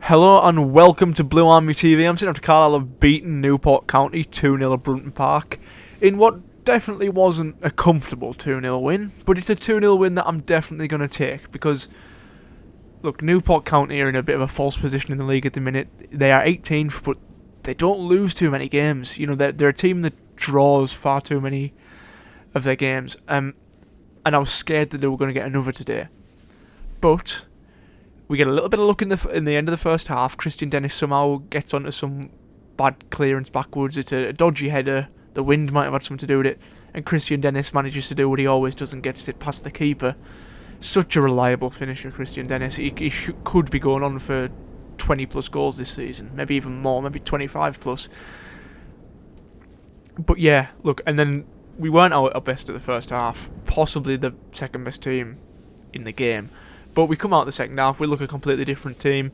Hello and welcome to Blue Army TV. I'm sitting after Carlisle have beaten Newport County 2-0 at Brunton Park in what definitely wasn't a comfortable 2-0 win, but it's a 2-0 win that I'm definitely going to take because, look, Newport County are in a bit of a false position in the league at the minute. They are 18th, but they don't lose too many games. You know, they're a team that draws far too many of their games, and I was scared that they were going to get another today. But we get a little bit of luck in the end of the first half. Christian Dennis somehow gets onto some bad clearance backwards. It's a dodgy header. The wind might have had something to do with it. And Christian Dennis manages to do what he always does and gets it past the keeper. Such a reliable finisher, Christian Dennis. He could be going on for 20 plus goals this season. Maybe even more. Maybe 25 plus. But yeah, look, and then we weren't our best at the first half. Possibly the second best team in the game. But we come out the second half, we look a completely different team.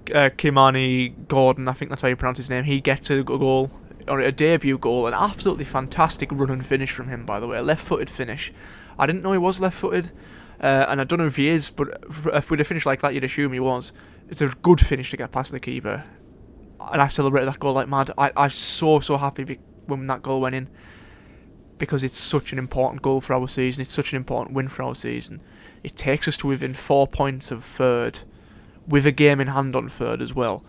Kimani Gordon, I think that's how you pronounce his name, he gets a goal, or a debut goal, an absolutely fantastic run and finish from him, by the way, a left-footed finish. I didn't know he was left-footed, and I don't know if he is, but if we'd have finished like that, you'd assume he was. It's a good finish to get past the keeper, and I celebrated that goal like mad. I was so happy when that goal went in, because it's such an important goal for our season. It's such an important win for our season. It takes us to within 4 points of third, with a game in hand on third as well.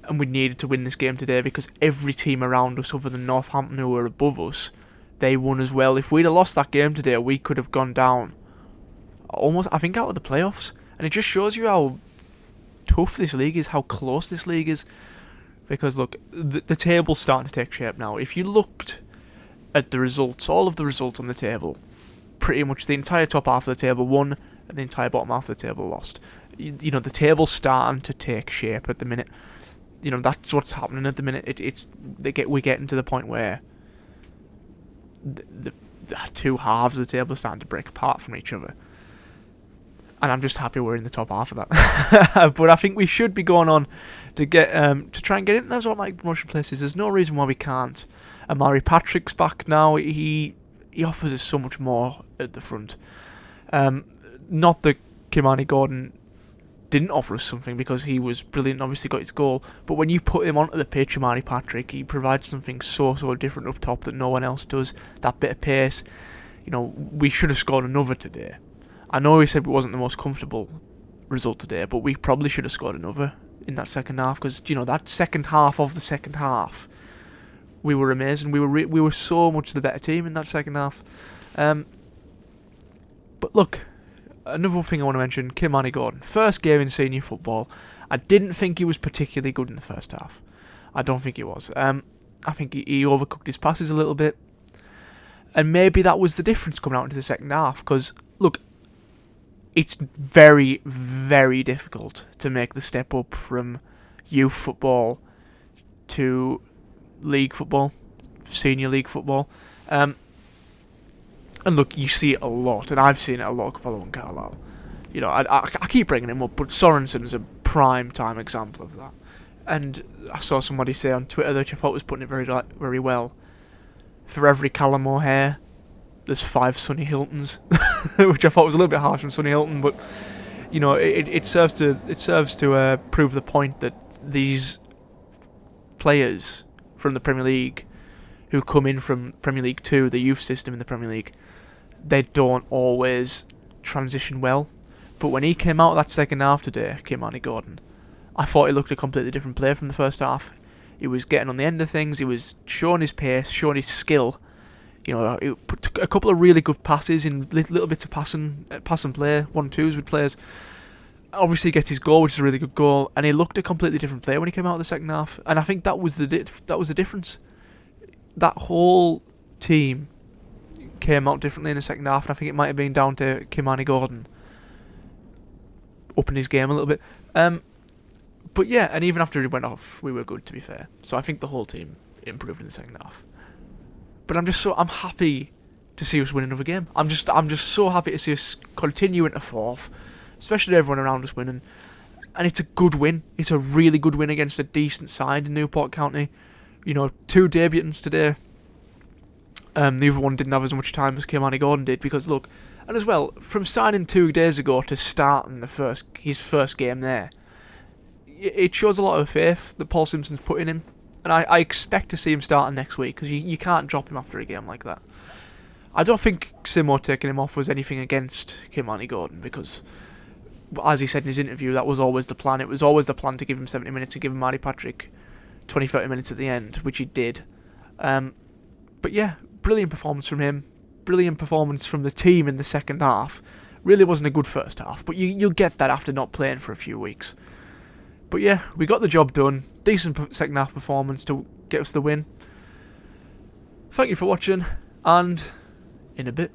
And we needed to win this game today because every team around us, other than Northampton, who were above us, they won as well. If we'd have lost that game today, we could have gone down almost, I think, out of the playoffs. And it just shows you how tough this league is, how close this league is. Because look, the table's starting to take shape now. If you looked at the results, all of the results on the table, pretty much the entire top half of the table won and the entire bottom half of the table lost. You know, the table's starting to take shape at the minute. You know, that's what's happening at the minute. We're getting to the point where the two halves of the table are starting to break apart from each other. And I'm just happy we're in the top half of that. But I think we should be going on to get to try and get in those automatic promotion places. There's no reason why we can't. Amari Patrick's back now. He offers us so much more at the front. Not that Kimani Gordon didn't offer us something, because he was brilliant, obviously got his goal. But when you put him onto the pitch, Amari Patrick, he provides something so different up top that no one else does. That bit of pace. You know, we should have scored another today. I know we said it wasn't the most comfortable result today, but we probably should have scored another in that second half, because, you know, that second half of the second half, we were amazing. We were so much the better team in that second half. But look, another thing I want to mention, Kimani Gordon. First game in senior football. I didn't think he was particularly good in the first half. I don't think he was. I think he overcooked his passes a little bit. And maybe that was the difference coming out into the second half. Because, look, it's very, very difficult to make the step up from youth football to league football, senior league football. And look, you see it a lot, and I've seen it a lot following Carlisle. You know, I keep bringing him up, but Sorensen's a prime time example of that. And I saw somebody say on Twitter that I thought was putting it very well. For every Callum O'Hare, there's 5 Sonny Hiltons, which I thought was a little bit harsh on Sonny Hilton, but you know, it serves to prove the point that these players from the Premier League who come in from Premier League 2, the youth system in the Premier League, they don't always transition well. But when he came out of that second half today, Kimani Gordon, I thought he looked a completely different player from the first half. He was getting on the end of things, he was showing his pace, showing his skill. You know, he put a couple of really good passes in, little bits of passing play, 1-2s with players. Obviously gets his goal, which is a really good goal, and he looked a completely different player when he came out of the second half. And I think that was the difference. That whole team came out differently in the second half, and I think it might have been down to Kimani Gordon upping his game a little bit. But yeah, and even after he went off, we were good, to be fair. So I think the whole team improved in the second half. But I'm happy to see us win another game. I'm just so happy to see us continue into fourth, especially everyone around us winning. And it's a good win. It's a really good win against a decent side in Newport County. You know, 2 debutants today. The other one didn't have as much time as Kimani Gordon did because look, and as well from signing 2 days ago to starting his first game there, it shows a lot of faith that Paul Simpson's put in him, and I expect to see him starting next week because you can't drop him after a game like that. I don't think Simo taking him off was anything against Kimani Gordon because, as he said in his interview, that was always the plan. It was always the plan to give him 70 minutes and give him Marty Patrick 20-30 minutes at the end, which he did. But yeah, brilliant performance from him. Brilliant performance from the team in the second half. Really wasn't a good first half, but you'll get that after not playing for a few weeks. But yeah, we got the job done. Decent second half performance to get us the win. Thank you for watching, and in a bit.